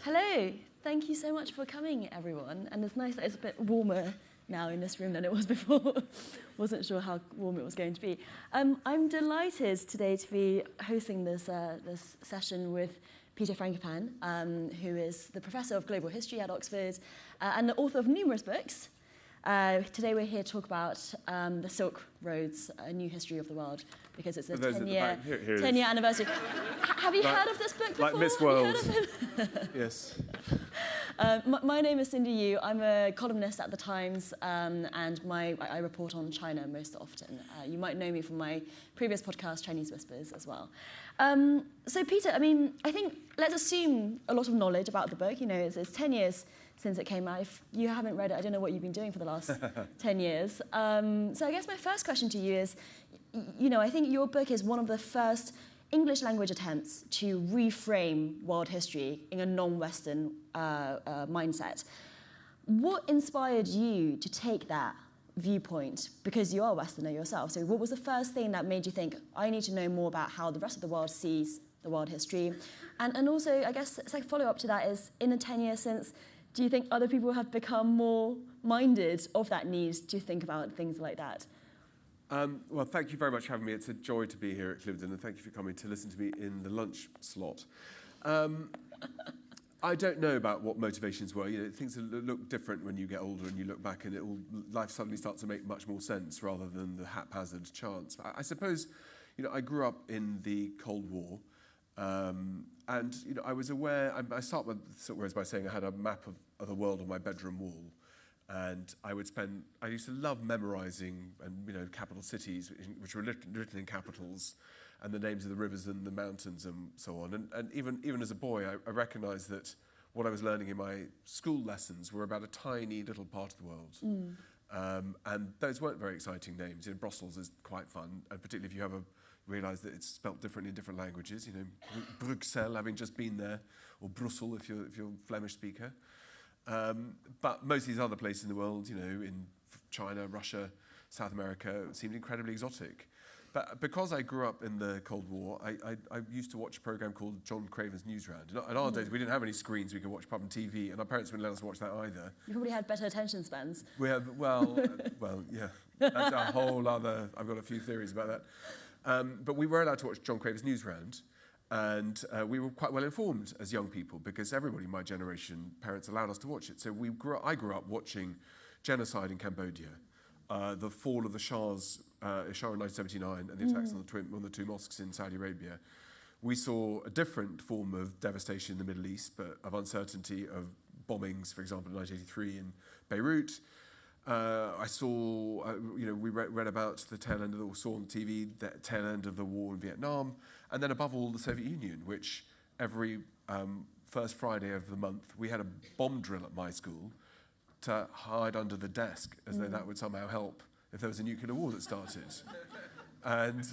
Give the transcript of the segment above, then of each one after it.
Hello, thank you so much for coming, everyone. And it's nice that it's a bit warmer now in this room than it was before. Wasn't sure how warm it was going to be. I'm delighted today to be hosting this session with Peter Frankopan, who is the Professor of Global History at Oxford and the author of numerous books. Today we're here to talk about the Silk Roads, A New History of the World, because it's a 10-year anniversary. Have you heard of this book before? Like Miss World. Yes. My name is Cindy Yu. I'm a columnist at The Times, and I report on China most often. You might know me from my previous podcast, Chinese Whispers, as well. So Peter, I think let's assume a lot of knowledge about the book. You know, it's 10 years since it came out. If you haven't read it, I don't know what you've been doing for the last 10 years. So I guess my first question to you is, you know, I think your book is one of the first English language attempts to reframe world history in a non-Western mindset. What inspired you to take that viewpoint? Because you are a Westerner yourself. So what was the first thing that made you think, I need to know more about how the rest of the world sees the world history? And also, I guess, it's like a follow-up to that is, in the 10 years since, do you think other people have become more minded of that need to think about things like that? Well, thank you very much for having me. It's a joy to be here at Cliveden, and thank you for coming to listen to me in the lunch slot. I don't know about what motivations were. You know, things look different when you get older and you look back, and life suddenly starts to make much more sense rather than the haphazard chance. I suppose, you know, I grew up in the Cold War, and you know, I was aware. I start with Silk Roads by saying I had a map of the world on my bedroom wall. And I used to love memorising, and you know, capital cities, which were written in capitals, and the names of the rivers and the mountains and so on. And even as a boy, I recognised that what I was learning in my school lessons were about a tiny little part of the world. And those weren't very exciting names. You know, Brussels is quite fun, and particularly if you realise that it's spelt differently in different languages. You know, Bruxelles, having just been there, or Brussels if you're a Flemish speaker. But most of these other places in the world, you know, in China, Russia, South America, seemed incredibly exotic. But because I grew up in the Cold War, I used to watch a programme called John Craven's Newsround. In our days, we didn't have any screens we could watch apart from TV, and our parents wouldn't let us watch that either. You probably had better attention spans. We had, well, yeah. That's a whole other... I've got a few theories about that. But we were allowed to watch John Craven's Newsround. And we were quite well informed as young people because everybody in my generation, parents allowed us to watch it. So I grew up watching genocide in Cambodia, the fall of the Shah in 1979, and the attacks on the two mosques in Saudi Arabia. We saw a different form of devastation in the Middle East, but of uncertainty, of bombings, for example, in 1983 in Beirut. I saw, we read about the tail end saw on TV, the tail end of the war in Vietnam, and then above all, the Soviet Union, which every first Friday of the month, we had a bomb drill at my school to hide under the desk, as though that would somehow help if there was a nuclear war that started. And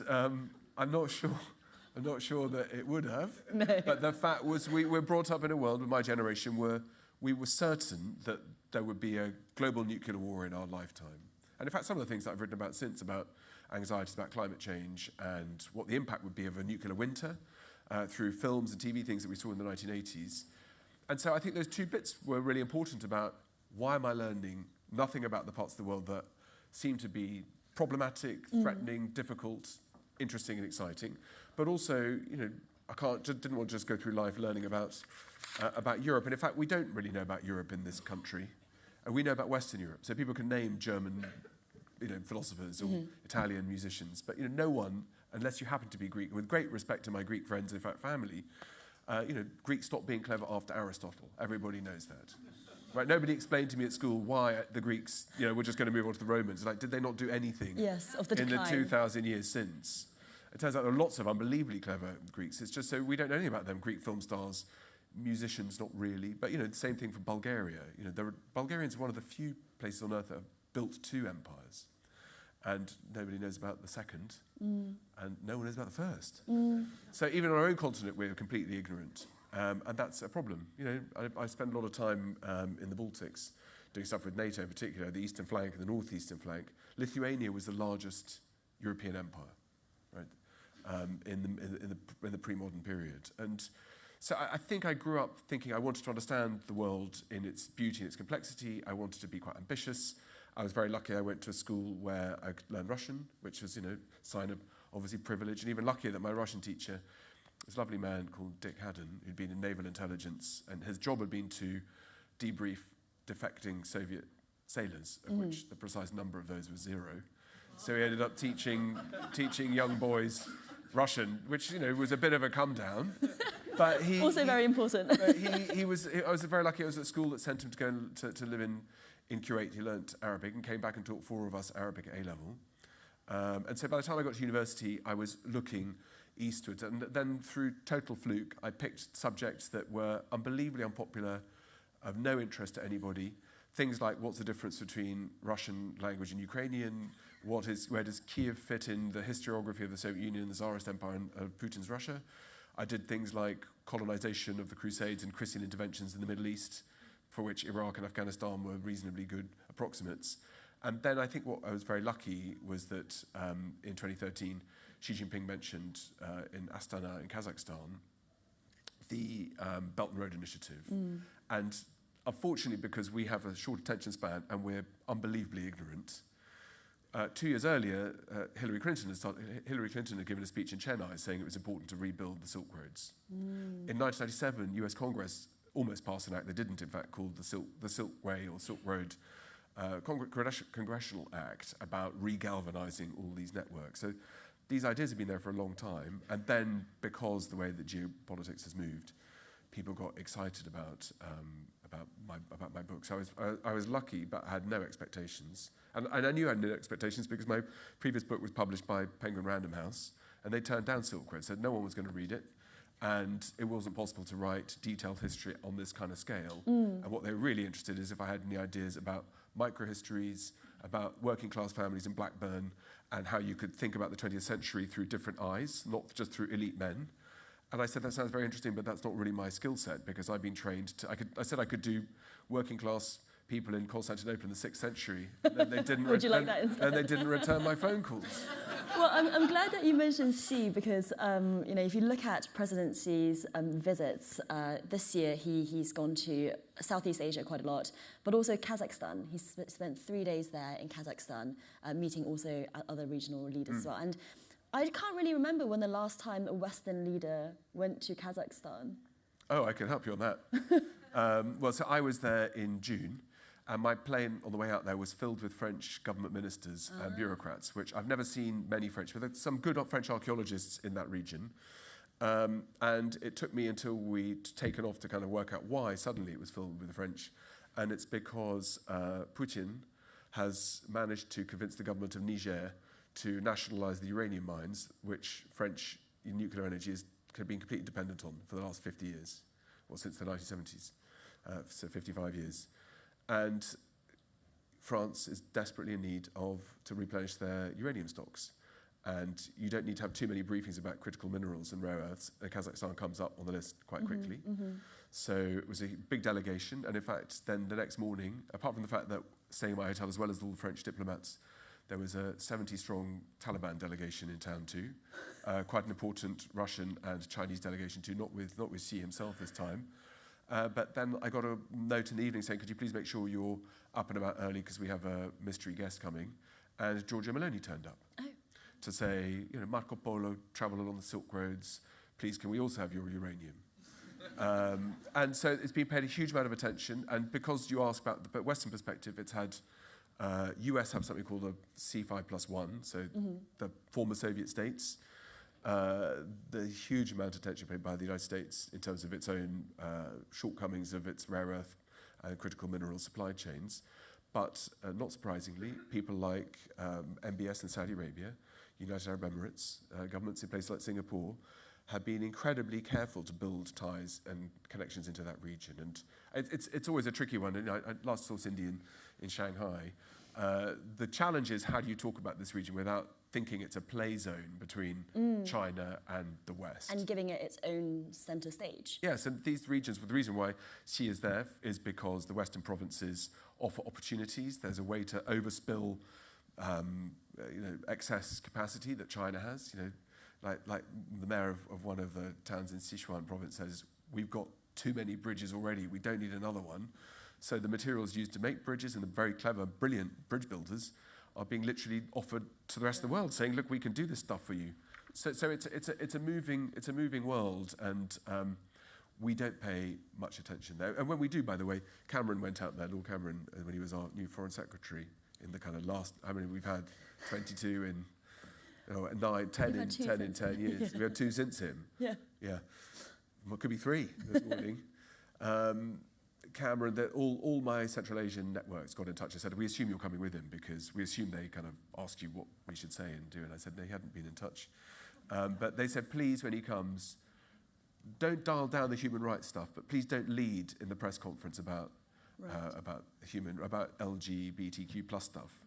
I'm not sure that it would have, no. But the fact was we were brought up in a world with my generation where we were certain that there would be a global nuclear war in our lifetime. And in fact, some of the things that I've written about since about anxieties about climate change and what the impact would be of a nuclear winter through films and TV things that we saw in the 1980s. And so I think those two bits were really important about why am I learning nothing about the parts of the world that seem to be problematic, threatening, difficult, interesting and exciting. But also, you know, didn't want to just go through life learning about Europe. And in fact, we don't really know about Europe in this country. We know about Western Europe. So people can name German, you know, philosophers or Italian musicians, but you know, no one, unless you happen to be Greek. With great respect to my Greek friends, in fact, family, you know, Greeks stopped being clever after Aristotle. Everybody knows that. Right? Nobody explained to me at school why the Greeks, you know, were just going to move on to the Romans. Like, did they not do anything? Yes, of the decline. In the 2,000 years since? It turns out there are lots of unbelievably clever Greeks. It's just so we don't know anything about them. Greek film stars, musicians, not really. But, you know, the same thing for Bulgaria. You know, Bulgarians are one of the few places on earth that have built two empires. And nobody knows about the second. And no one knows about the first. So even on our own continent, we're completely ignorant. And that's a problem. You know, I spend a lot of time in the Baltics doing stuff with NATO in particular, the eastern flank and the northeastern flank. Lithuania was the largest European empire, right, in the pre-modern period. And So I think I grew up thinking I wanted to understand the world in its beauty and its complexity. I wanted to be quite ambitious. I was very lucky I went to a school where I could learn Russian, which was, sign of obviously privilege, and even luckier that my Russian teacher, this lovely man called Dick Haddon, who'd been in naval intelligence, and his job had been to debrief defecting Soviet sailors, of which the precise number of those was 0. So he ended up teaching young boys Russian, which was a bit of a come down. But also very important. I was very lucky. I was at a school that sent him to go to live in Kuwait. He learnt Arabic and came back and taught 4 of us Arabic at A-level. And so by the time I got to university, I was looking eastwards. And then through total fluke, I picked subjects that were unbelievably unpopular, of no interest to anybody. Things like what's the difference between Russian language and Ukrainian, where does Kiev fit in the historiography of the Soviet Union, the Tsarist Empire, and of Putin's Russia. I did things like colonization of the Crusades and Christian interventions in the Middle East, for which Iraq and Afghanistan were reasonably good approximates. And then I think what I was very lucky was that in 2013, Xi Jinping mentioned in Astana in Kazakhstan the Belt and Road Initiative. And unfortunately, because we have a short attention span and we're unbelievably ignorant, 2 years earlier, Hillary Clinton had given a speech in Chennai saying it was important to rebuild the Silk Roads. In 1997, US Congress almost passed an act they didn't, in fact, called the Silk Way or Silk Road Congressional Act about regalvanizing all these networks. So these ideas have been there for a long time, and then because the way that geopolitics has moved, people got excited about my book. So I was lucky, but I had no expectations. And I knew I had no expectations because my previous book was published by Penguin Random House, and they turned down Silk Road, said no one was going to read it, and it wasn't possible to write detailed history on this kind of scale. And what they were really interested is if I had any ideas about microhistories, about working class families in Blackburn, and how you could think about the 20th century through different eyes, not just through elite men. And I said, that sounds very interesting, but that's not really my skill set, because I've been trained to, I said I could do working class people in Constantinople in the 6th century. And then they didn't Would you like that instead? And they didn't return my phone calls. Well, I'm glad that you mentioned Xi, because if you look at President Xi's visits, this year he's gone to Southeast Asia quite a lot, but also Kazakhstan. He's spent 3 days there in Kazakhstan, meeting also other regional leaders as well. And I can't really remember when the last time a Western leader went to Kazakhstan. Oh, I can help you on that. So I was there in June, and my plane on the way out there was filled with French government ministers and bureaucrats, which I've never seen many French, but there's some good French archaeologists in that region. And it took me until we'd taken off to kind of work out why suddenly it was filled with the French. And it's because Putin has managed to convince the government of Niger to nationalize the uranium mines, which French nuclear energy has been completely dependent on for the last 50 years, or since the 1970s, so 55 years. And France is desperately in need to replenish their uranium stocks. And you don't need to have too many briefings about critical minerals and rare earths. Kazakhstan comes up on the list quite quickly. So it was a big delegation. And in fact, then the next morning, apart from the fact that staying in my hotel as well as all the French diplomats, there was a 70-strong Taliban delegation in town too. Quite an important Russian and Chinese delegation too, not with Xi himself this time. But then I got a note in the evening saying, could you please make sure you're up and about early because we have a mystery guest coming. And Giorgia Meloni turned up to say, Marco Polo travelled along the Silk Roads, please can we also have your uranium? And so it's been paid a huge amount of attention, and because you ask about the Western perspective, it's had US have something called a C5+1, so the former Soviet states. The huge amount of attention paid by the United States in terms of its own shortcomings of its rare earth and critical mineral supply chains. But not surprisingly, people like MBS in Saudi Arabia, United Arab Emirates, governments in places like Singapore, have been incredibly careful to build ties and connections into that region. And it's always a tricky one. And I last saw Cindy in Shanghai. The challenge is, how do you talk about this region without thinking it's a play zone between China and the West? And giving it its own centre stage. Yes, and these regions, well, the reason why Xi is there is because the Western provinces offer opportunities. There's a way to overspill excess capacity that China has. Like the mayor of one of the towns in Sichuan province says, we've got too many bridges already, we don't need another one. So the materials used to make bridges, and the very clever, brilliant bridge builders are being literally offered to the rest of the world, saying, look, we can do this stuff for you. So it's a moving world, and we don't pay much attention there. And when we do, by the way, Cameron went out there, Lord Cameron, when he was our new Foreign Secretary in the kind of last, I mean, we've had 22 in 10 in 10 years. Yeah. We've had 2 since him. Yeah. Yeah. Well, it could be 3 this morning. Cameron, all my Central Asian networks got in touch and said, we assume you're coming with him because we assume they kind of ask you what we should say and do. And I said, no, he hadn't been in touch. But they said, please, when he comes, don't dial down the human rights stuff, but please don't lead in the press conference about LGBTQ plus stuff.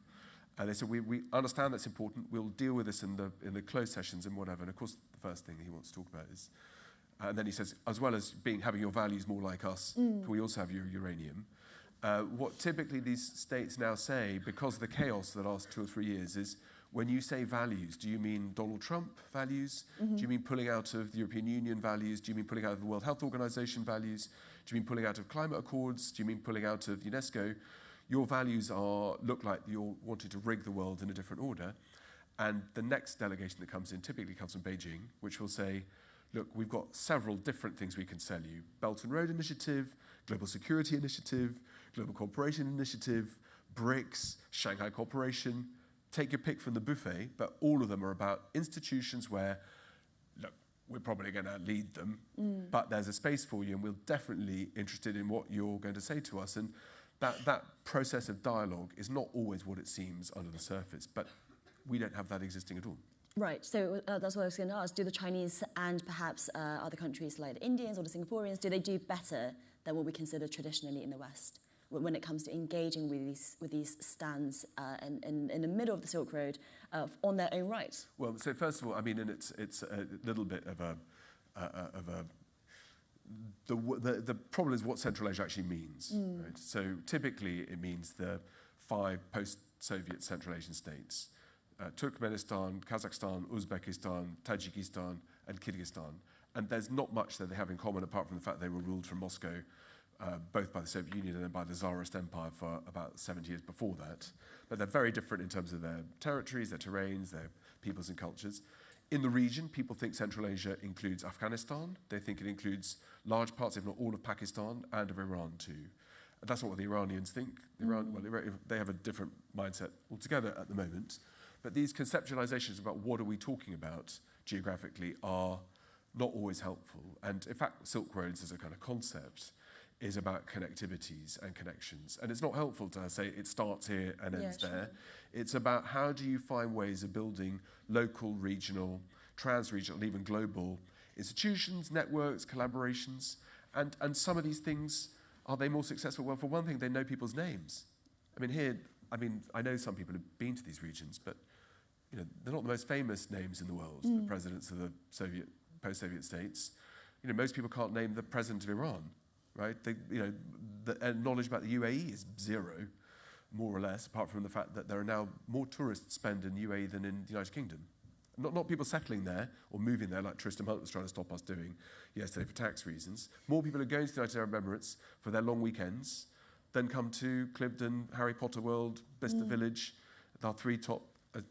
And they said, we understand that's important. We'll deal with this in the closed sessions and whatever. And of course, the first thing he wants to talk about is, and then he says, as well as having your values more like us, we also have your uranium. What typically these states now say, because of the chaos the last 2 or 3 years, is when you say values, do you mean Donald Trump values? Do you mean pulling out of the European Union values? Do you mean pulling out of the World Health Organization values? Do you mean pulling out of climate accords? Do you mean pulling out of UNESCO? Your values look like you're wanting to rig the world in a different order. And the next delegation that comes in typically comes from Beijing, which will say, look, we've got several different things we can sell you. Belt and Road Initiative, Global Security Initiative, Global Cooperation Initiative, BRICS, Shanghai Cooperation. Take your pick from the buffet, but all of them are about institutions where, look, we're probably going to lead them, but there's a space for you, and we're definitely interested in what you're going to say to us. And that process of dialogue is not always what it seems under the surface, but we don't have that existing at all. Right, so that's what I was going to ask. Do the Chinese and perhaps other countries like the Indians or the Singaporeans, do they do better than what we consider traditionally in the West when it comes to engaging with these stands in the middle of the Silk Road on their own right? Well, so first of all, I mean, and it's a little bit of the problem is what Central Asia actually means. Right? So typically it means the 5 post-Soviet Central Asian states. Turkmenistan, Kazakhstan, Uzbekistan, Tajikistan, and Kyrgyzstan. And there's not much that they have in common apart from the fact they were ruled from Moscow, both by the Soviet Union and then by the Tsarist Empire for about 70 years before that. But they're very different in terms of their territories, their terrains, their peoples and cultures. In the region, people think Central Asia includes Afghanistan. They think it includes large parts, if not all, of Pakistan and of Iran too. That's not what the Iranians think. They have a different mindset altogether at the moment. But these conceptualizations about what are we talking about geographically are not always helpful. And in fact, Silk Roads as a kind of concept is about connectivities and connections. And it's not helpful to say it starts here and ends there. It's about how do you find ways of building local, regional, trans-regional, even global institutions, networks, collaborations. And some of these things, are they more successful? Well, for one thing, they know people's names. I know some people have been to these regions, but they're not the most famous names in the world, the presidents of the post-Soviet states. Most people can't name the president of Iran, right? The knowledge about the UAE is 0, more or less, apart from the fact that there are now more tourists spend in UAE than in the United Kingdom. Not people settling there or moving there like Tristan Hunt was trying to stop us doing yesterday for tax reasons. More people are going to the United Arab Emirates for their long weekends than come to Cliveden, Harry Potter World, Bicester Village. Our 3 top,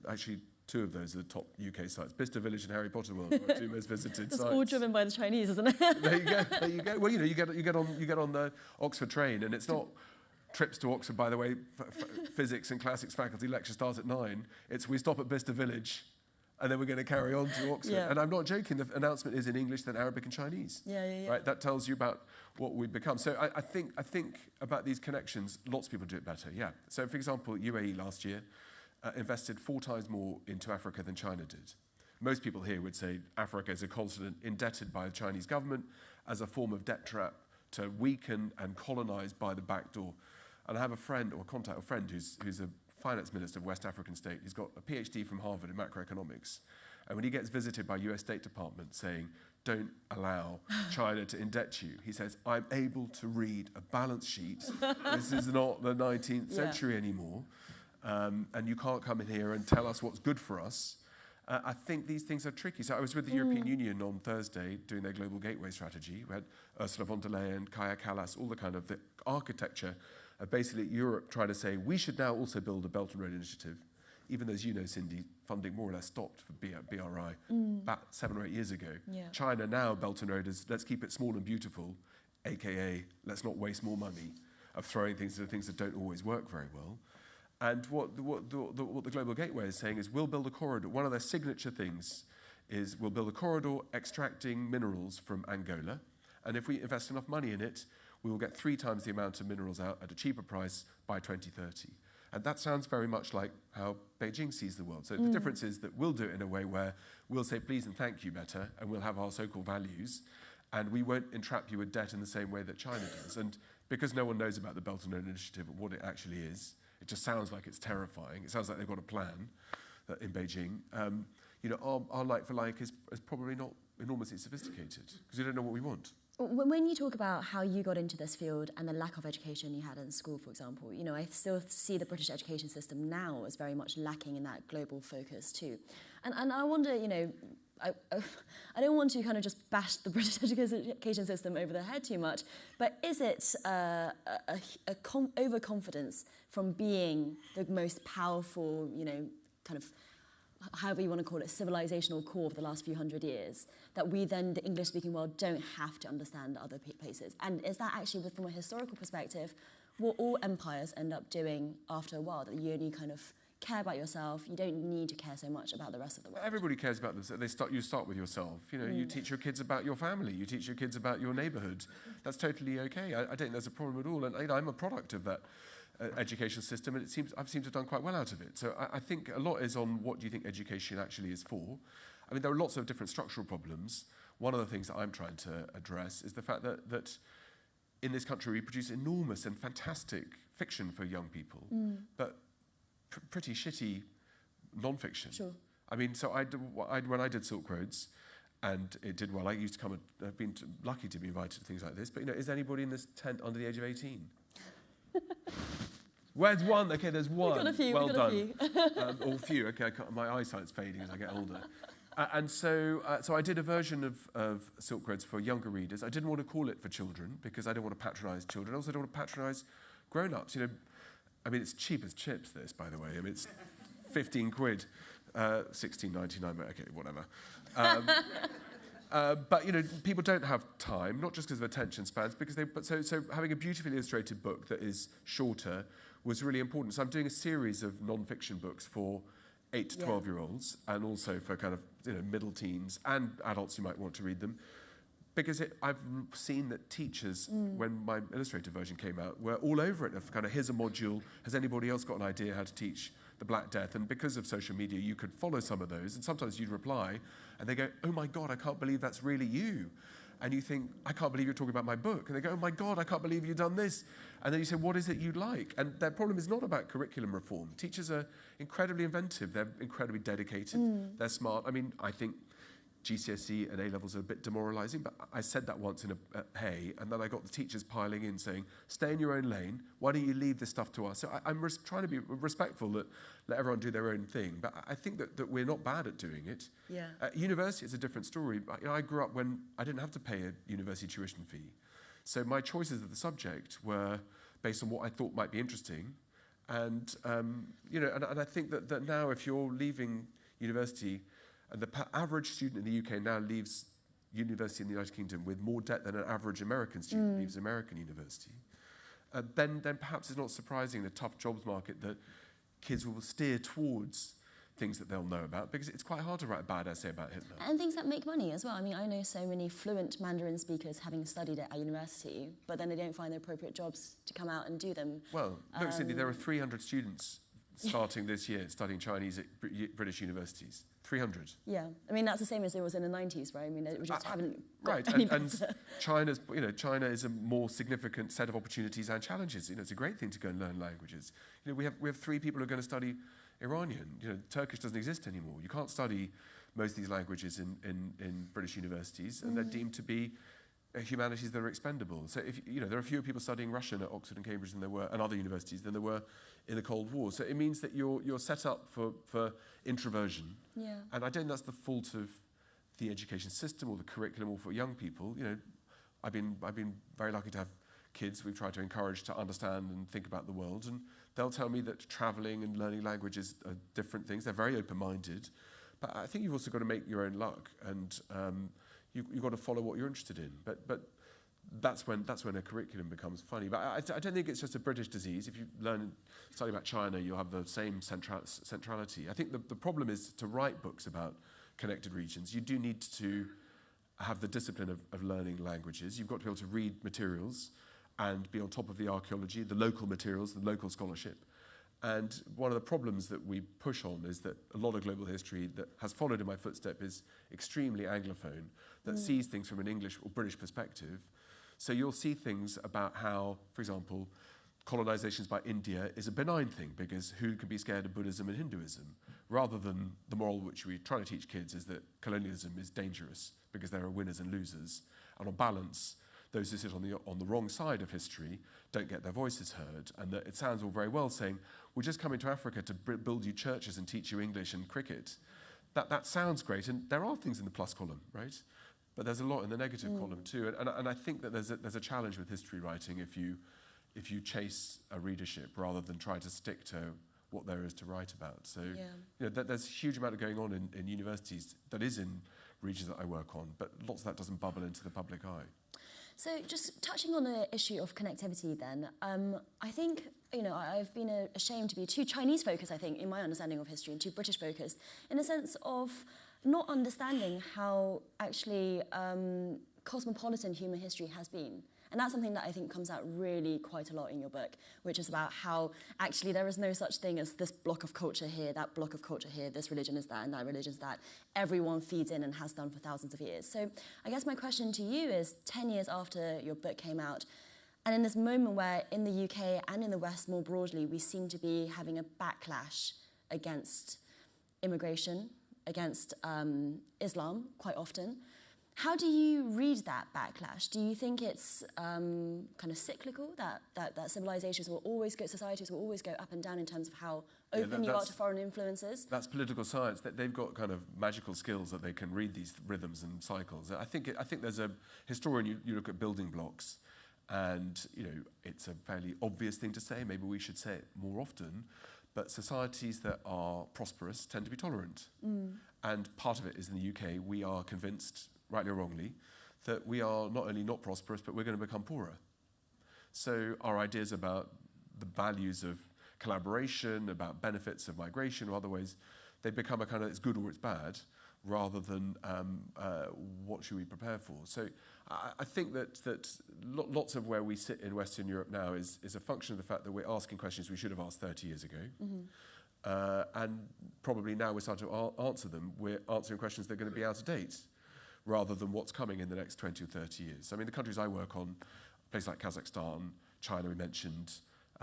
actually 2 of those are the top UK sites. Bicester Village and Harry Potter World are 2 most visited sites. It's all driven by the Chinese, isn't it? There you go. Well, you get on the Oxford train, and it's not trips to Oxford, by the way. Physics and classics faculty lecture starts at 9. We stop at Bicester Village, and then we're going to carry on to Oxford. Yeah. And I'm not joking. The announcement is in English, then Arabic and Chinese. Yeah. Right. That tells you about what we've become. So I think about these connections. Lots of people do it better. Yeah. So for example, UAE last year invested 4 times more into Africa than China did. Most people here would say Africa is a continent indebted by the Chinese government as a form of debt trap to weaken and colonize by the back door. And I have a friend who's a finance minister of West African state. He's got a PhD from Harvard in macroeconomics. And when he gets visited by US State Department saying, don't allow China to indebt you, he says, I'm able to read a balance sheet. This is not the 19th century anymore. And you can't come in here and tell us what's good for us. I think these things are tricky. So I was with the European Union on Thursday doing their global gateway strategy. We had Ursula von der Leyen, Kaja Kallas, all the kind of the architecture of basically Europe trying to say we should now also build a Belt and Road Initiative, even though, as you know, Cindy, funding more or less stopped for BRI about 7 or 8 years ago. Yeah. China now, Belt and Road is let's keep it small and beautiful, aka let's not waste more money of throwing things into things that don't always work very well. And what the Global Gateway is saying is we'll build a corridor. One of their signature things is we'll build a corridor extracting minerals from Angola. And if we invest enough money in it, we will get 3 times the amount of minerals out at a cheaper price by 2030. And that sounds very much like how Beijing sees the world. So the difference is that we'll do it in a way where we'll say please and thank you better, and we'll have our so-called values, and we won't entrap you with debt in the same way that China does. And because no one knows about the Belt and Road Initiative and what it actually is, it just sounds like it's terrifying. It sounds like they've got a plan in Beijing. Our like-for-like is probably not enormously sophisticated because we don't know what we want. When you talk about how you got into this field and the lack of education you had in school, for example, I still see the British education system now as very much lacking in that global focus too. And I wonder, I don't want to kind of just bash the British education system over the head too much, but is it overconfidence from being the most powerful, kind of, however you want to call it, civilizational core of the last few hundred years, that we then, the English-speaking world, don't have to understand other places? And is that actually, from a historical perspective, what all empires end up doing after a while, that you only kind of care about yourself, you don't need to care so much about the rest of the world? Everybody cares about themselves. You start with yourself. You teach your kids about your family. You teach your kids about your neighbourhood. That's totally okay. I don't think there's a problem at all. And I'm a product of that education system, and I've seemed to have done quite well out of it. So I think a lot is on what do you think education actually is for. I mean, there are lots of different structural problems. One of the things that I'm trying to address is the fact that in this country we produce enormous and fantastic fiction for young people, but pretty shitty non-fiction. Sure. I mean, so when I did Silk Roads, and it did well, I used to come and I've been lucky to be invited to things like this, but is anybody in this tent under the age of 18? Where's one? Okay, there's one. We've got a few. Well done. A few. Okay, my eyesight's fading as I get older. And so I did a version of Silk Roads for younger readers. I didn't want to call it for children because I don't want to patronise children. I also don't want to patronise grown-ups. I mean, it's cheap as chips, this, by the way. I mean, it's 15 quid, 16.99, okay, whatever. But people don't have time, not just because of attention spans, so having a beautifully illustrated book that is shorter was really important. So I'm doing a series of non-fiction books for 8 to 12-year-olds, and also for kind of middle teens and adults who might want to read them. Because I've seen that teachers, when my illustrated version came out, were all over it. Of kind of, here's a module. Has anybody else got an idea how to teach the Black Death? And because of social media, you could follow some of those. And sometimes you'd reply, and they go, oh my God, I can't believe that's really you. And you think, I can't believe you're talking about my book. And they go, oh my God, I can't believe you've done this. And then you say, what is it you'd like? And their problem is not about curriculum reform. Teachers are incredibly inventive. They're incredibly dedicated. They're smart. I mean, I think GCSE and A-levels are a bit demoralising, but I said that once in a Hay, and then I got the teachers piling in saying, stay in your own lane, why don't you leave this stuff to us? So I'm trying to be respectful, that let everyone do their own thing, but I think that we're not bad at doing it. Yeah. University is a different story. I grew up when I didn't have to pay a university tuition fee, so my choices of the subject were based on what I thought might be interesting, and I think that now if you're leaving university, and the average student in the UK now leaves university in the United Kingdom with more debt than an average American student leaves American university, then perhaps it's not surprising in a tough jobs market that kids will steer towards things that they'll know about, because it's quite hard to write a bad essay about Hitler. And things that make money as well. I mean, I know so many fluent Mandarin speakers having studied at university, but then they don't find the appropriate jobs to come out and do them. Well, look, Cindy, there are 300 students starting this year studying Chinese at British universities. 300. Yeah, I mean, that's the same as it was in the 90s, right? I mean, we just haven't got right, any and better. China is a more significant set of opportunities and challenges. It's a great thing to go and learn languages. We have 3 people who are going to study Iranian. Turkish doesn't exist anymore. You can't study most of these languages in British universities, and they're deemed to be humanities that are expendable. So if there are fewer people studying Russian at Oxford and Cambridge than there were, and other universities than there were in the Cold War. So it means that you're set up for introversion. Yeah. And I don't think that's the fault of the education system or the curriculum or for young people. I've been very lucky to have kids we've tried to encourage to understand and think about the world, and they'll tell me that travelling and learning languages are different things. They're very open-minded, but I think you've also got to make your own luck, and you've got to follow what you're interested in. But that's when a curriculum becomes funny. But I don't think it's just a British disease. If you study about China, you'll have the same centrality. I think the problem is to write books about connected regions. You do need to have the discipline of learning languages. You've got to be able to read materials and be on top of the archaeology, the local materials, the local scholarship. And one of the problems that we push on is that a lot of global history that has followed in my footstep is extremely Anglophone, that sees things from an English or British perspective. So you'll see things about how, for example, colonizations by India is a benign thing, because who can be scared of Buddhism and Hinduism? Rather than the moral which we try to teach kids is that colonialism is dangerous because there are winners and losers. And on balance, those who sit on the wrong side of history don't get their voices heard, and that it sounds all very well saying, we're just coming to Africa to build you churches and teach you English and cricket. That sounds great, and there are things in the plus column, right? But there's a lot in the negative column too, and I think that there's a challenge with history writing if you chase a readership rather than try to stick to what there is to write about. So there's a huge amount of going on in universities that is in regions that I work on, but lots of that doesn't bubble into the public eye. So just touching on the issue of connectivity then, I think, I've been ashamed to be too Chinese-focused, I think, in my understanding of history, and too British-focused, in the sense of not understanding how actually cosmopolitan human history has been. And that's something that I think comes out really quite a lot in your book, which is about how actually there is no such thing as this block of culture here, that block of culture here, this religion is that, and that religion is that. Everyone feeds in and has done for thousands of years. So I guess my question to you is, 10 years after your book came out, and in this moment where in the UK and in the West more broadly, we seem to be having a backlash against immigration, against Islam quite often, how do you read that backlash? Do you think it's kind of cyclical, that civilizations will always go, societies will always go up and down in terms of how open you are to foreign influences? That's political science. They've got kind of magical skills that they can read these rhythms and cycles. I think there's a historian, you look at building blocks, and it's a fairly obvious thing to say. Maybe we should say it more often. But societies that are prosperous tend to be tolerant. And part of it is in the UK, we are convinced, rightly or wrongly, that we are not only not prosperous, but we're going to become poorer. So our ideas about the values of collaboration, about benefits of migration or other ways, they become a kind of it's good or it's bad, rather than what should we prepare for. So I think that lots of where we sit in Western Europe now is a function of the fact that we're asking questions we should have asked 30 years ago. And probably now we're starting to answer them. We're answering questions that are going to be out of date, rather than what's coming in the next 20 or 30 years. I mean, the countries I work on, places like Kazakhstan, China we mentioned,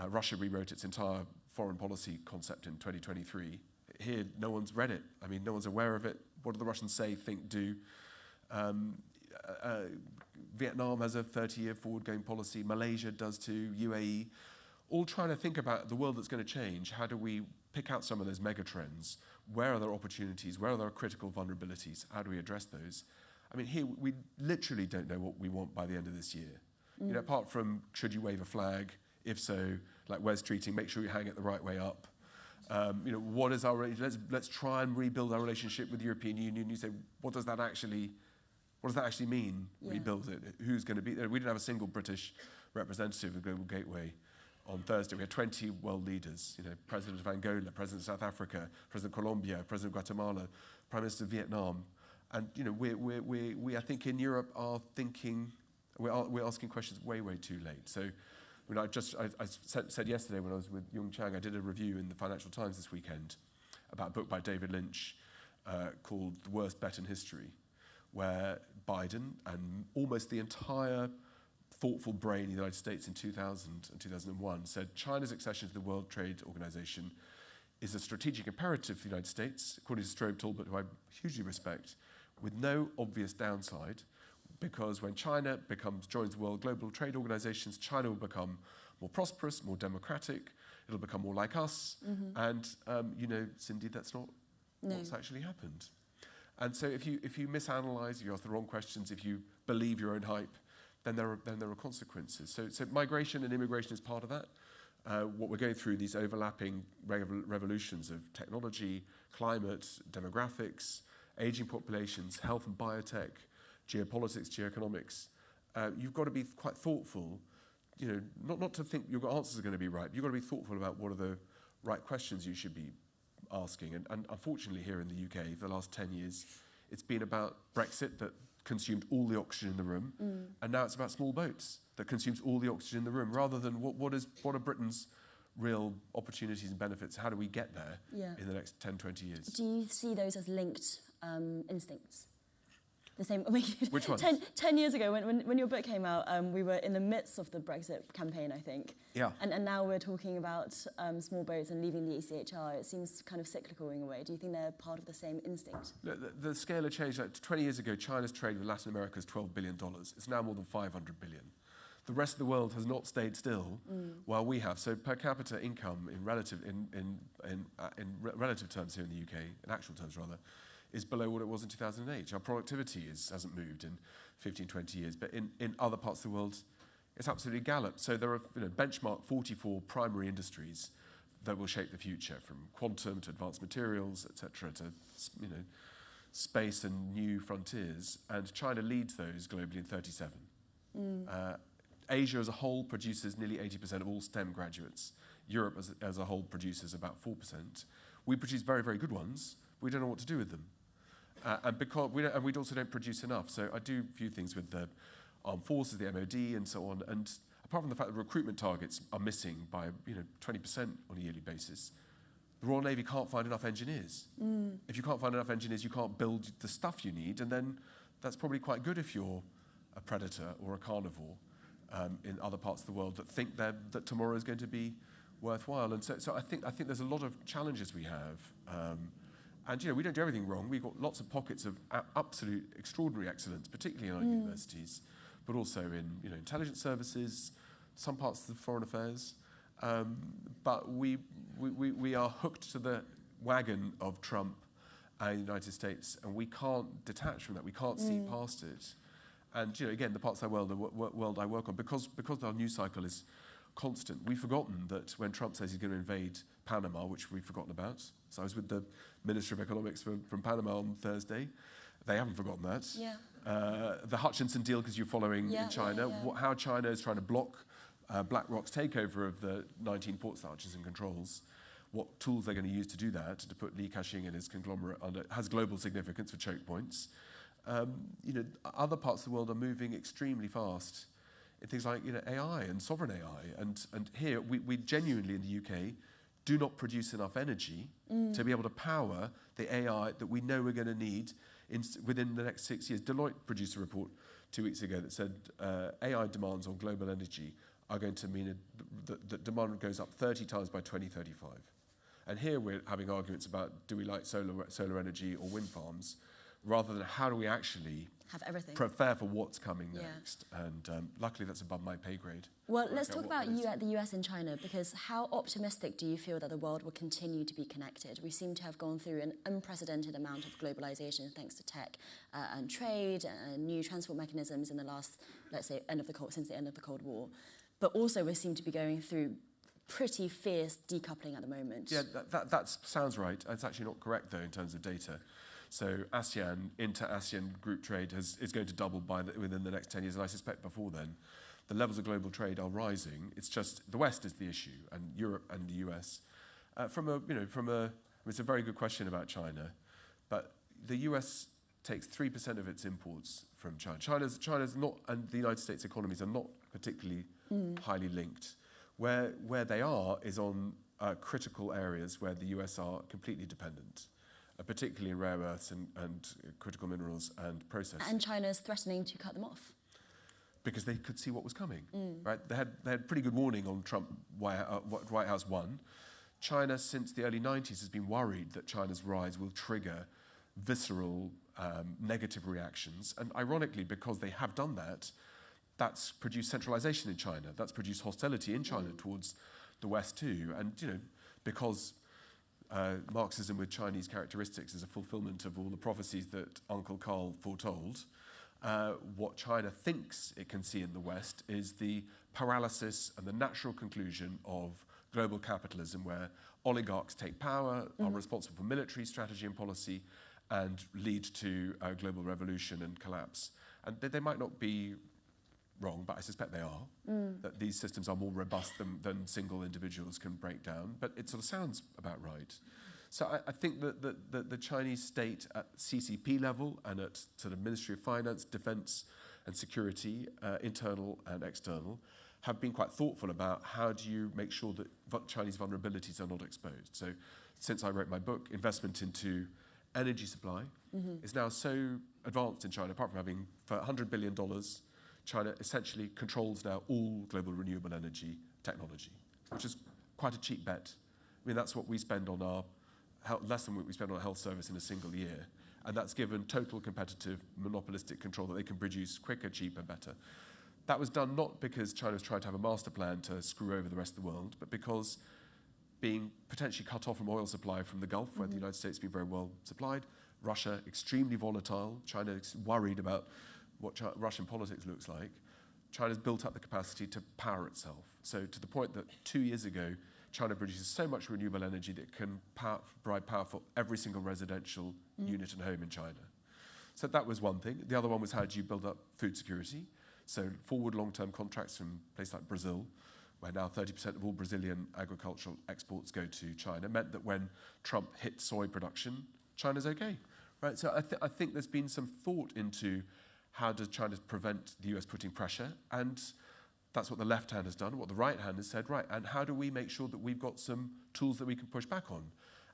Russia rewrote its entire foreign policy concept in 2023. Here, no one's read it. I mean, no one's aware of it. What do the Russians say, think, do? Vietnam has a 30-year forward-going policy. Malaysia does too, UAE. All trying to think about the world that's going to change. How do we pick out some of those mega trends? Where are there opportunities? Where are there critical vulnerabilities? How do we address those? I mean, here we literally don't know what we want by the end of this year. Apart from should you wave a flag? If so, like where's treating? Make sure you hang it the right way up. What is our? Let's try and rebuild our relationship with the European Union. You say, what does that actually mean? Yeah. Rebuild it. Who's going to be there? We didn't have a single British representative of the Global Gateway on Thursday. We had 20 world leaders. President of Angola, President of South Africa, President of Colombia, President of Guatemala, Prime Minister of Vietnam, and we I think in Europe are thinking we're asking questions way too late. So. I said yesterday when I was with Yung Chang, I did a review in the Financial Times this weekend about a book by David Lynch called The Worst Bet in History, where Biden and almost the entire thoughtful brain in the United States in 2000 and 2001 said China's accession to the World Trade Organization is a strategic imperative for the United States, according to Strobe Talbot, who I hugely respect, with no obvious downside, because when China joins the World Global Trade Organizations, China will become more prosperous, more democratic, it'll become more like us, and Cindy, that's not what's actually happened. And so if you misanalyze, if you ask the wrong questions, if you believe your own hype, then there are consequences. So migration and immigration is part of that. What we're going through, these overlapping revolutions of technology, climate, demographics, aging populations, health and biotech, geopolitics, geoeconomics. You've got to be quite thoughtful, not to think your answers are going to be right. You've got to be thoughtful about what are the right questions you should be asking. And unfortunately here in the UK, for the last 10 years, it's been about Brexit that consumed all the oxygen in the room, and now it's about small boats that consumes all the oxygen in the room, rather than what are Britain's real opportunities and benefits? How do we get there in the next 10, 20 years? Do you see those as linked instincts? The same. Which ones? 10 years ago, when your book came out, we were in the midst of the Brexit campaign, I think. Yeah. And now we're talking about small boats and leaving the ECHR. It seems kind of cyclical in a way. Do you think they're part of the same instinct? The scale of change. 20 years ago, China's trade with Latin America is $12 billion. It's now more than $500 billion. The rest of the world has not stayed still while we have. So per capita income in relative terms here in the UK, in actual terms rather, is below what it was in 2008. Our productivity hasn't moved in 15, 20 years, but in other parts of the world, it's absolutely galloped. So there are benchmark 44 primary industries that will shape the future, from quantum to advanced materials, etc., to space and new frontiers. And China leads those globally in 37. Asia as a whole produces nearly 80% of all STEM graduates. Europe as a whole produces about 4%. We produce very, very good ones. We don't know what to do with them. And we also don't produce enough. So I do a few things with the armed forces, the MOD, and so on. And apart from the fact that recruitment targets are missing by 20% on a yearly basis, the Royal Navy can't find enough engineers. If you can't find enough engineers, you can't build the stuff you need, and then that's probably quite good if you're a predator or a carnivore in other parts of the world that think that tomorrow is going to be worthwhile. And so I think there's a lot of challenges we have. And we don't do everything wrong. We've got lots of pockets of absolute extraordinary excellence, particularly in our universities, but also in intelligence services, some parts of foreign affairs. But we are hooked to the wagon of Trump and the United States, and we can't detach from that. We can't see past it. And again, the parts of the world I work on, because our news cycle is constant, we've forgotten that when Trump says he's going to invade Panama, which we've forgotten about. So I was with the Minister of Economics from Panama on Thursday. They haven't forgotten that. Yeah. The Hutchinson deal, because you're following in China, how China is trying to block BlackRock's takeover of the 19 ports that Hutchinson controls, what tools they're going to use to do that, to put Li Ka-shing and his conglomerate under, has global significance for choke points. Other parts of the world are moving extremely fast in things like AI and sovereign AI. And here, we genuinely in the UK do not produce enough energy to be able to power the AI that we know we're going to need within the next 6 years. Deloitte produced a report 2 weeks ago that said AI demands on global energy are going to mean that demand goes up 30 times by 2035. And here we're having arguments about, do we like solar energy or wind farms, rather than how do we actually have everything, prepare for what's coming next. And luckily that's above my pay grade. Well, let's talk about you at the US and China, because how optimistic do you feel that the world will continue to be connected? We seem to have gone through an unprecedented amount of globalization thanks to tech and trade and new transport mechanisms in the last, let's say, since the end of the Cold War. But also we seem to be going through pretty fierce decoupling at the moment. Yeah, that sounds right. It's actually not correct, though, in terms of data. So ASEAN, inter-ASEAN group trade is going to double within the next 10 years, and I suspect before then, the levels of global trade are rising. It's just the West is the issue, and Europe and the US. It's a very good question about China, but the US takes 3% of its imports from China. China's not, and the United States economies are not particularly highly linked. Where they are is on critical areas where the US are completely dependent. Particularly in rare earths and critical minerals and processing. And China's threatening to cut them off. Because they could see what was coming, right? They had pretty good warning on Trump, White House 1. China, since the early 90s, has been worried that China's rise will trigger visceral negative reactions. And ironically, because they have done that, that's produced centralization in China. That's produced hostility in China towards the West too. And, because Marxism with Chinese characteristics is a fulfillment of all the prophecies that Uncle Carl foretold, what China thinks it can see in the West is the paralysis and the natural conclusion of global capitalism, where oligarchs take power, are responsible for military strategy and policy, and lead to a global revolution and collapse. And they might not be wrong, but I suspect they are, that these systems are more robust than single individuals can break down. But it sort of sounds about right. So I think that the Chinese state at CCP level and at sort of Ministry of Finance, Defense and Security, internal and external, have been quite thoughtful about how do you make sure that Chinese vulnerabilities are not exposed. So since I wrote my book, investment into energy supply is now so advanced in China, apart from having, for $100 billion, China essentially controls now all global renewable energy technology, which is quite a cheap bet. I mean, that's what we spend on our less than what we spend on a health service in a single year. And that's given total competitive, monopolistic control that they can produce quicker, cheaper, better. That was done not because China was trying to have a master plan to screw over the rest of the world, but because being potentially cut off from oil supply from the Gulf, where the United States has been very well supplied, Russia extremely volatile, China is worried about what Russian politics looks like, China's built up the capacity to power itself. So to the point that 2 years ago, China produces so much renewable energy that it can provide power for every single residential unit and home in China. So that was one thing. The other one was how do you build up food security? So forward long-term contracts from places like Brazil, where now 30% of all Brazilian agricultural exports go to China, meant that when Trump hit soy production, China's okay, right? So I think there's been some thought into how does China prevent the US putting pressure, and that's what the left hand has done. What the right hand has said, right, and how do we make sure that we've got some tools that we can push back on?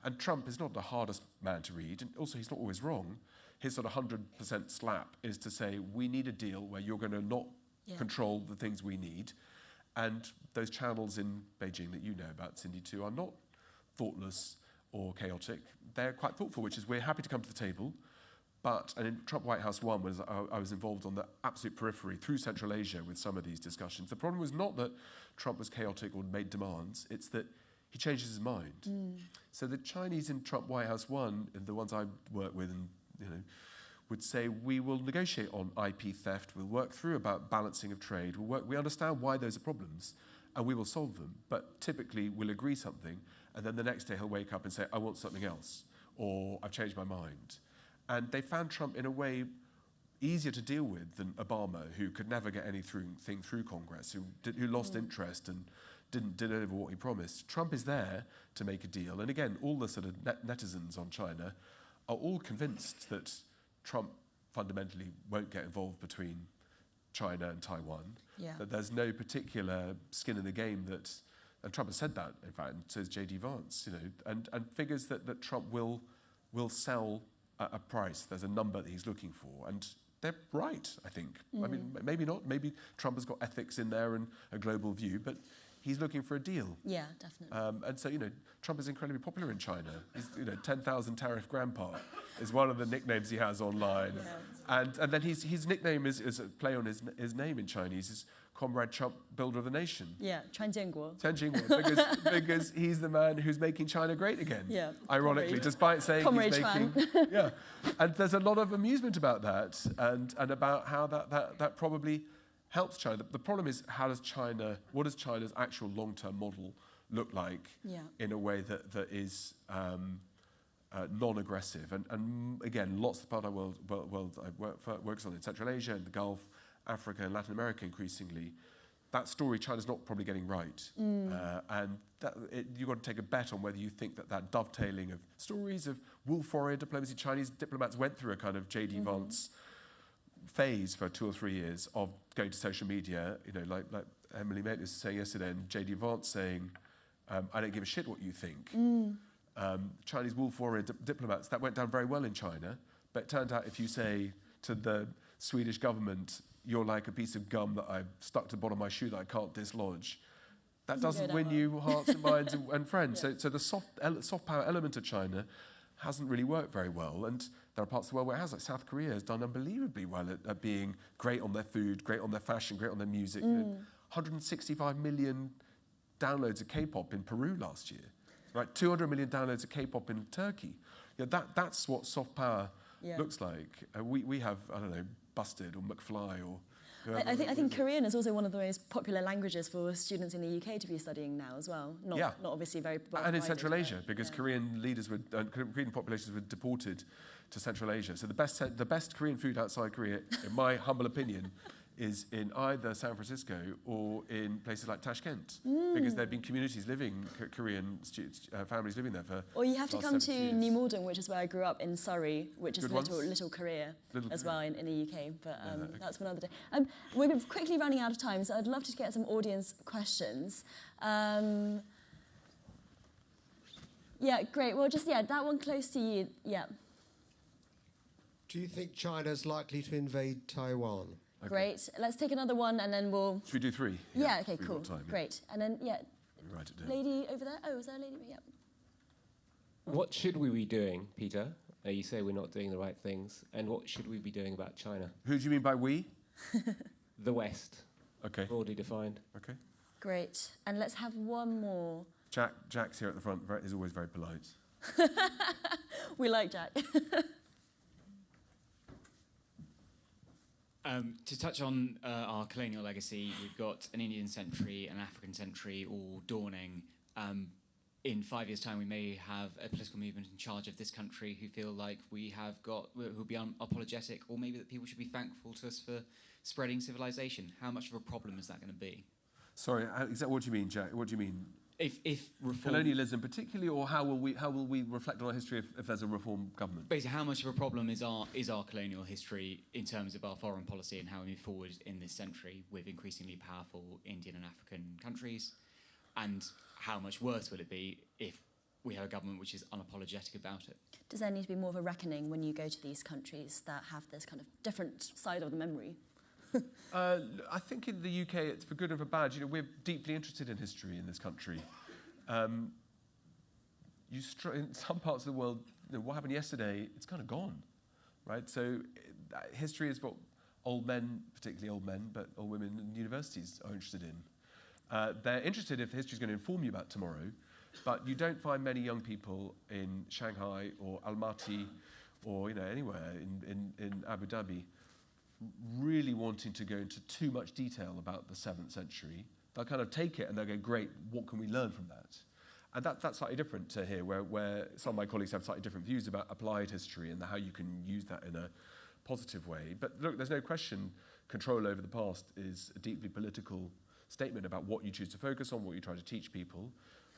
And Trump is not the hardest man to read, and also he's not always wrong. His sort of 100% slap is to say, we need a deal where you're going to not control the things we need. And those channels in Beijing that you know about, Cindy, too, are not thoughtless or chaotic. They're quite thoughtful, which is we're happy to come to the table. But, and in Trump White House 1, I was involved on the absolute periphery through Central Asia with some of these discussions. The problem was not that Trump was chaotic or made demands, it's that he changes his mind. So the Chinese in Trump White House 1, and the ones I work with, and would say, we will negotiate on IP theft, we'll work through about balancing of trade, we understand why those are problems, and we will solve them. But typically, we'll agree something, and then the next day he'll wake up and say, I want something else, or I've changed my mind. And they found Trump in a way easier to deal with than Obama, who could never get anything through Congress, who lost interest and didn't deliver what he promised. Trump is there to make a deal. And again, all the sort of netizens on China are all convinced that Trump fundamentally won't get involved between China and Taiwan, that there's no particular skin in the game that, and Trump has said that, in fact, and so has J.D. Vance, and figures that Trump will sell a price. There's a number that he's looking for, and they're right, I think. I mean, maybe not. Maybe Trump has got ethics in there and a global view, but he's looking for a deal. Yeah, definitely. And so, Trump is incredibly popular in China. He's, 10,000 Tariff Grandpa is one of the nicknames he has online. Yeah. And then his nickname is a play on his name in Chinese, is Comrade Trump, Builder of the Nation. Yeah, 川建国. because he's the man who's making China great again. Yeah. Ironically, despite saying Comrade he's making... Yeah. And there's a lot of amusement about that, and about how that probably helps China. The problem is, what does China's actual long-term model look like in a way that is non-aggressive? And again, lots of the part of the world I works on in Central Asia, in the Gulf, Africa and Latin America increasingly, that story China's not probably getting right. And you've got to take a bet on whether you think that dovetailing of stories of wolf warrior diplomacy, Chinese diplomats went through a kind of J.D. Vance phase for 2 or 3 years of going to social media, like Emily Maitland was saying yesterday, and J.D. Vance saying, I don't give a shit what you think. Chinese wolf warrior diplomats, that went down very well in China, but it turned out if you say to the Swedish government, you're like a piece of gum that I've stuck to the bottom of my shoe that I can't dislodge, that doesn't win you hearts and minds and friends. So the soft power element of China hasn't really worked very well. And there are parts of the world where it has, like South Korea has done unbelievably well at being great on their food, great on their fashion, great on their music. 165 million downloads of K-pop in Peru last year, right? 200 million downloads of K-pop in Turkey. That's what soft power looks like. We have, I don't know, Busted or McFly or... I think Korean is also one of the most popular languages for students in the UK to be studying now as well. Not obviously very well. And in Central Asia, because Korean leaders Korean populations were deported to Central Asia. So the best Korean food outside Korea, in my humble opinion, is in either San Francisco or in places like Tashkent, because there have been communities living, Korean families living there for. Or you have to come to New Malden, which is where I grew up in Surrey, which is little Korea as well in the UK. But that's for another day. We're quickly running out of time, so I'd love to get some audience questions. Yeah, great. Well, that one close to you. Yeah. Do you think China's likely to invade Taiwan? Okay. Great. Let's take another one and then we'll... Should we do three? Yeah, okay, cool. Great. And then, write it down. Lady over there. Oh, is there a lady? Yeah. What should we be doing, Peter? You say we're not doing the right things. And what should we be doing about China? Who do you mean by we? The West. Okay. Broadly defined. Okay. Great. And let's have one more. Jack's here at the front. Is always very polite. We like Jack. To touch on our colonial legacy, we've got an Indian century, an African century, all dawning. In 5 years' time, we may have a political movement in charge of this country who feel like who'll be unapologetic, or maybe that people should be thankful to us for spreading civilization. How much of a problem is that going to be? Sorry, what do you mean, Jack? What do you mean? If reform, colonialism particularly, or how will we reflect on our history if there's a reform government? Basically, how much of a problem is our colonial history in terms of our foreign policy and how we move forward in this century with increasingly powerful Indian and African countries, and how much worse will it be if we have a government which is unapologetic about it? Does there need to be more of a reckoning when you go to these countries that have this kind of different side of the memory? I think in the UK, it's for good and for bad. We're deeply interested in history in this country. In some parts of the world, what happened yesterday, it's kind of gone, right? So history is what old men, particularly old men, but old women in universities are interested in. They're interested if history is going to inform you about tomorrow, but you don't find many young people in Shanghai or Almaty or anywhere in Abu Dhabi really wanting to go into too much detail about the 7th century. They'll kind of take it and they'll go, great, what can we learn from that? And that's slightly different to here, where some of my colleagues have slightly different views about applied history and how you can use that in a positive way. But look, there's no question control over the past is a deeply political statement about what you choose to focus on, what you try to teach people.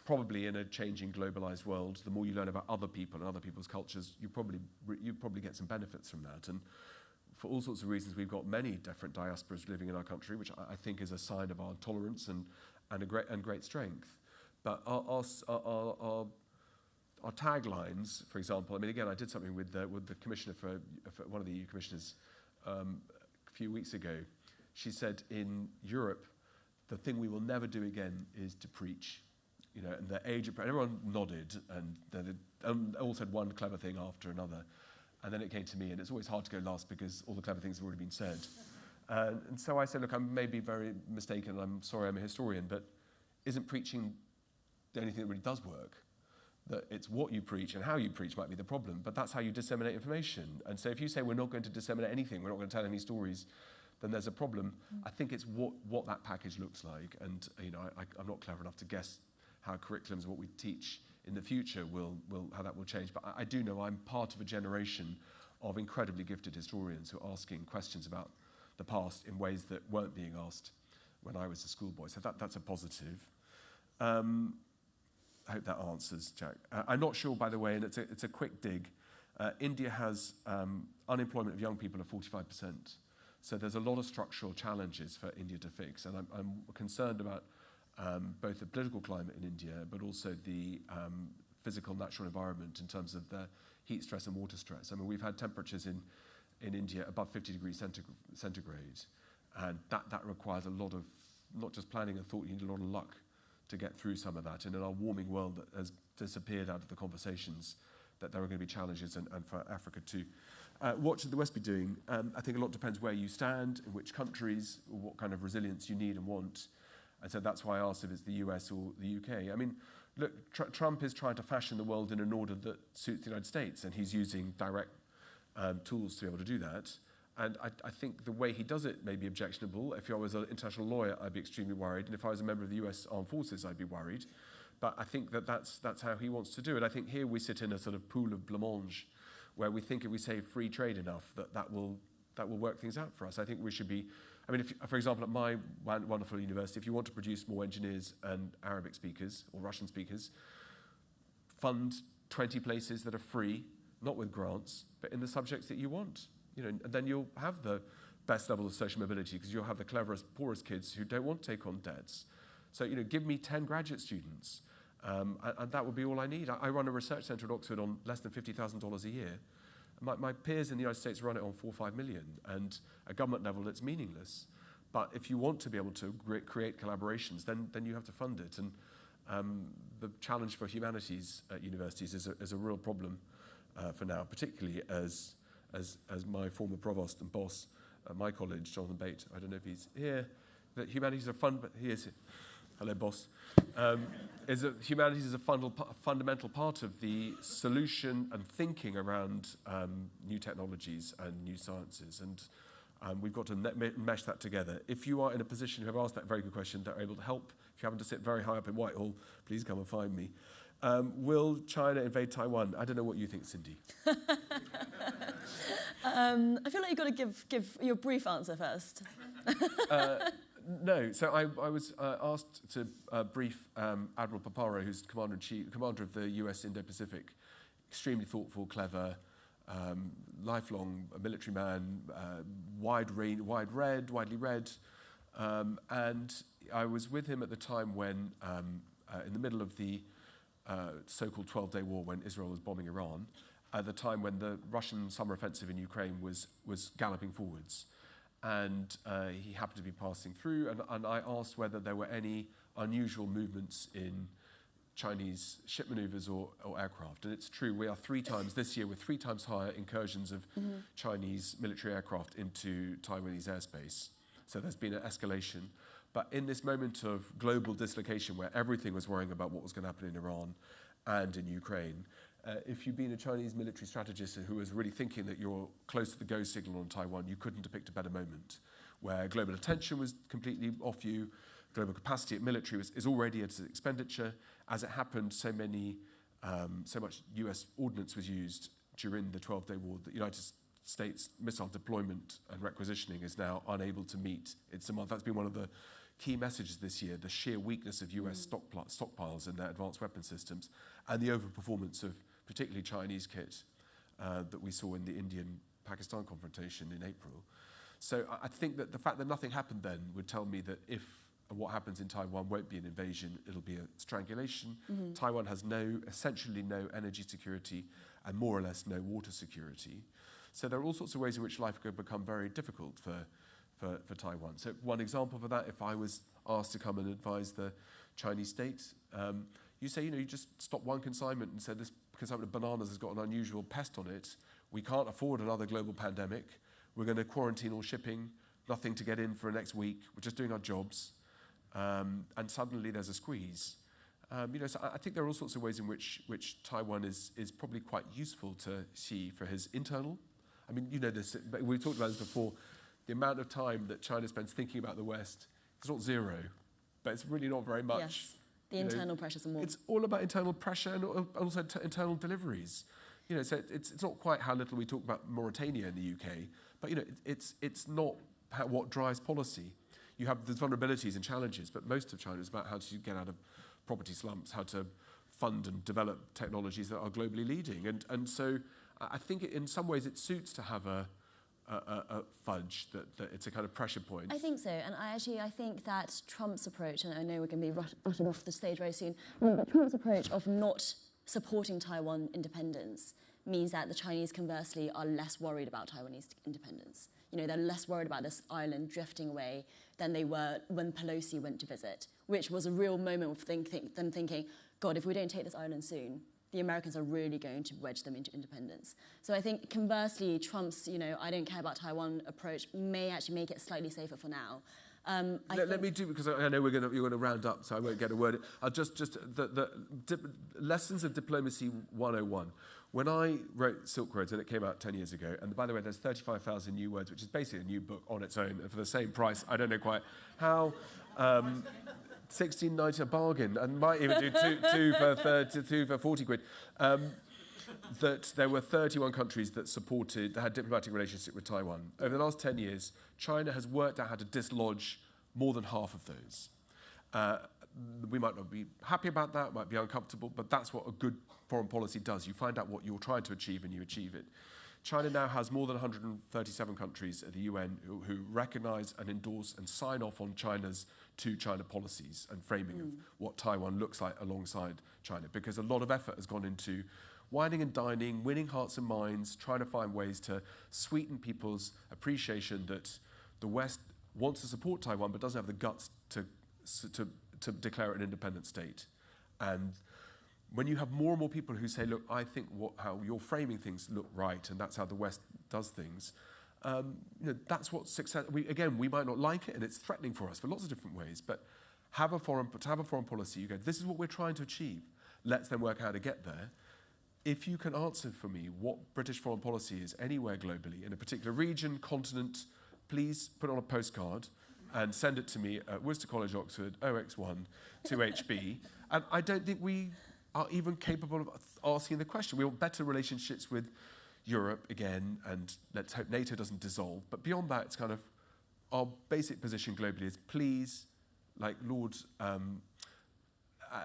Probably in a changing globalized world, the more you learn about other people and other people's cultures, you probably get some benefits from that. And for all sorts of reasons, we've got many different diasporas living in our country, which I think is a sign of our tolerance and great strength. But our taglines, for example, I mean, again, I did something with the commissioner for one of the EU commissioners a few weeks ago. She said, in Europe, the thing we will never do again is to preach. And the age of... Everyone nodded and they all said one clever thing after another. And then it came to me, and it's always hard to go last because all the clever things have already been said. And so I said, look, I may be very mistaken, and I'm sorry I'm a historian, but isn't preaching the only thing that really does work? That it's what you preach and how you preach might be the problem, but that's how you disseminate information. And so if you say we're not going to disseminate anything, we're not going to tell any stories, then there's a problem. I think it's what that package looks like. And I'm not clever enough to guess how curriculums, what we teach in the future how that will change. But I do know I'm part of a generation of incredibly gifted historians who are asking questions about the past in ways that weren't being asked when I was a schoolboy. So that's a positive. I hope that answers, Jack. I'm not sure, by the way, and it's a quick dig. India has unemployment of young people of 45%. So there's a lot of structural challenges for India to fix. And I'm concerned about both the political climate in India, but also the physical natural environment in terms of the heat stress and water stress. I mean, we've had temperatures in India above 50 degrees centigrade, and that requires a lot of, not just planning and thought, you need a lot of luck to get through some of that. And in our warming world that has disappeared out of the conversations, that there are going to be challenges, and for Africa too. What should the West be doing? I think a lot depends where you stand, in which countries, or what kind of resilience you need and want. And so that's why I asked if it's the US or the UK. I mean, look, Trump is trying to fashion the world in an order that suits the United States, and he's using direct tools to be able to do that. And I think the way he does it may be objectionable. If I was an international lawyer, I'd be extremely worried. And if I was a member of the US Armed Forces, I'd be worried. But I think that's how he wants to do it. I think here we sit in a sort of pool of blancmange, where we think if we say free trade enough, that will work things out for us. I think we should be, I mean, for example, at my wonderful university, if you want to produce more engineers and Arabic speakers or Russian speakers, fund 20 places that are free, not with grants, but in the subjects that you want. And then you'll have the best level of social mobility, because you'll have the cleverest, poorest kids who don't want to take on debts. So, give me 10 graduate students, and that would be all I need. I run a research centre at Oxford on less than $50,000 a year. My peers in the United States run it on 4 or 5 million, and at government level it's meaningless. But if you want to be able to create collaborations, then you have to fund it. And the challenge for humanities at universities is a real problem for now, particularly as my former provost and boss at my college, Jonathan Bate, I don't know if he's here, that humanities are fun, but he is here. Hello, boss. Is that humanities is a fundamental part of the solution and thinking around new technologies and new sciences. And we've got to mesh that together. If you are in a position who have asked that very good question, that are able to help, if you happen to sit very high up in Whitehall, please come and find me. Will China invade Taiwan? I don't know what you think, Cindy. I feel like you've got to give your brief answer first. No. So I was asked to brief Admiral Paparo, who's commander of the US Indo-Pacific. Extremely thoughtful, clever, lifelong military man, widely read. And I was with him at the time when, in the middle of the so-called 12-day war, when Israel was bombing Iran, at the time when the Russian summer offensive in Ukraine was galloping forwards. And he happened to be passing through, and I asked whether there were any unusual movements in Chinese ship maneuvers or aircraft. And it's true, we are 3 times this year with 3 times higher incursions of Chinese military aircraft into Taiwanese airspace. So there's been an escalation. But in this moment of global dislocation, where everything was worrying about what was going to happen in Iran and in Ukraine, if you'd been a Chinese military strategist who was really thinking that you're close to the go signal on Taiwan, you couldn't have picked a better moment, where global attention was completely off you, global capacity at military is already at its expenditure. As it happened, so much US ordnance was used during the 12-day war that the United States missile deployment and requisitioning is now unable to meet its demand. That's been one of the key messages this year, the sheer weakness of US stockpiles and their advanced weapon systems, and the overperformance of particularly Chinese kit that we saw in the Indian-Pakistan confrontation in April. So I think that the fact that nothing happened then would tell me that if what happens in Taiwan won't be an invasion, it'll be a strangulation. Taiwan has essentially no energy security and more or less no water security. So there are all sorts of ways in which life could become very difficult for Taiwan. So one example for that, if I was asked to come and advise the Chinese state, you say, you just stop one consignment and say this consignment of bananas has got an unusual pest on it. We can't afford another global pandemic. We're going to quarantine all shipping, nothing to get in for the next week. We're just doing our jobs. And suddenly there's a squeeze. So I think there are all sorts of ways in which Taiwan is probably quite useful to Xi for his internal. I mean, this, but we've talked about this before. The amount of time that China spends thinking about the West is not zero, but it's really not very much. Yes, the internal pressures are more. It's all about internal pressure and also internal deliveries. So it's not quite how little we talk about Mauritania in the UK, but it's not what drives policy. You have these vulnerabilities and challenges, but most of China is about how to get out of property slumps, how to fund and develop technologies that are globally leading. And so I think in some ways it suits to have a fudge, that it's a kind of pressure point. I think so, and I think that Trump's approach, and I know we're going to be ushered off the stage very soon, but Trump's approach of not supporting Taiwan independence means that the Chinese, conversely, are less worried about Taiwanese independence. They're less worried about this island drifting away than they were when Pelosi went to visit, which was a real moment of them thinking, God, if we don't take this island soon, the Americans are really going to wedge them into independence. So I think conversely, Trump's, I don't care about Taiwan approach may actually make it slightly safer for now. Let me do, because I know you're going to round up, so I won't get a word. I'll just the lessons of diplomacy 101. When I wrote Silk Roads, and it came out 10 years ago, and by the way, there's 35,000 new words, which is basically a new book on its own, and for the same price, I don't know quite how. 16.90 a bargain, and might even do two for 40 quid. That there were 31 countries that had diplomatic relationship with Taiwan. Over the last 10 years, China has worked out how to dislodge more than half of those. We might not be happy about that, might be uncomfortable, but that's what a good foreign policy does. You find out what you're trying to achieve and you achieve it. China now has more than 137 countries at the UN who recognise and endorse and sign off on China's China policies and framing of what Taiwan looks like alongside China, because a lot of effort has gone into wining and dining, winning hearts and minds, trying to find ways to sweeten people's appreciation that the West wants to support Taiwan but doesn't have the guts to declare it an independent state. And when you have more and more people who say, look, I think how you're framing things look right, and that's how the West does things, that's what success. We might not like it, and it's threatening for us for lots of different ways. But to have a foreign policy, you go, this is what we're trying to achieve. Let's then work out how to get there. If you can answer for me what British foreign policy is anywhere globally, in a particular region, continent, please put it on a postcard and send it to me at Worcester College, Oxford, OX1 2HB. And I don't think we are even capable of asking the question. We want better relationships with Europe again, and let's hope NATO doesn't dissolve. But beyond that, it's kind of our basic position globally is please, like Lord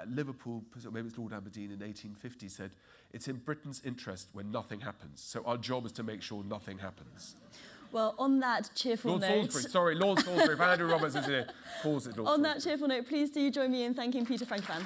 Liverpool, maybe it's Lord Aberdeen in 1850 said, it's in Britain's interest when nothing happens. So our job is to make sure nothing happens. Well, on that cheerful Lord note... Salisbury, sorry, Lord Salisbury, if Andrew Roberts is here, pause it, Lord On Salisbury. that cheerful note, please do join me in thanking Peter Frankopan.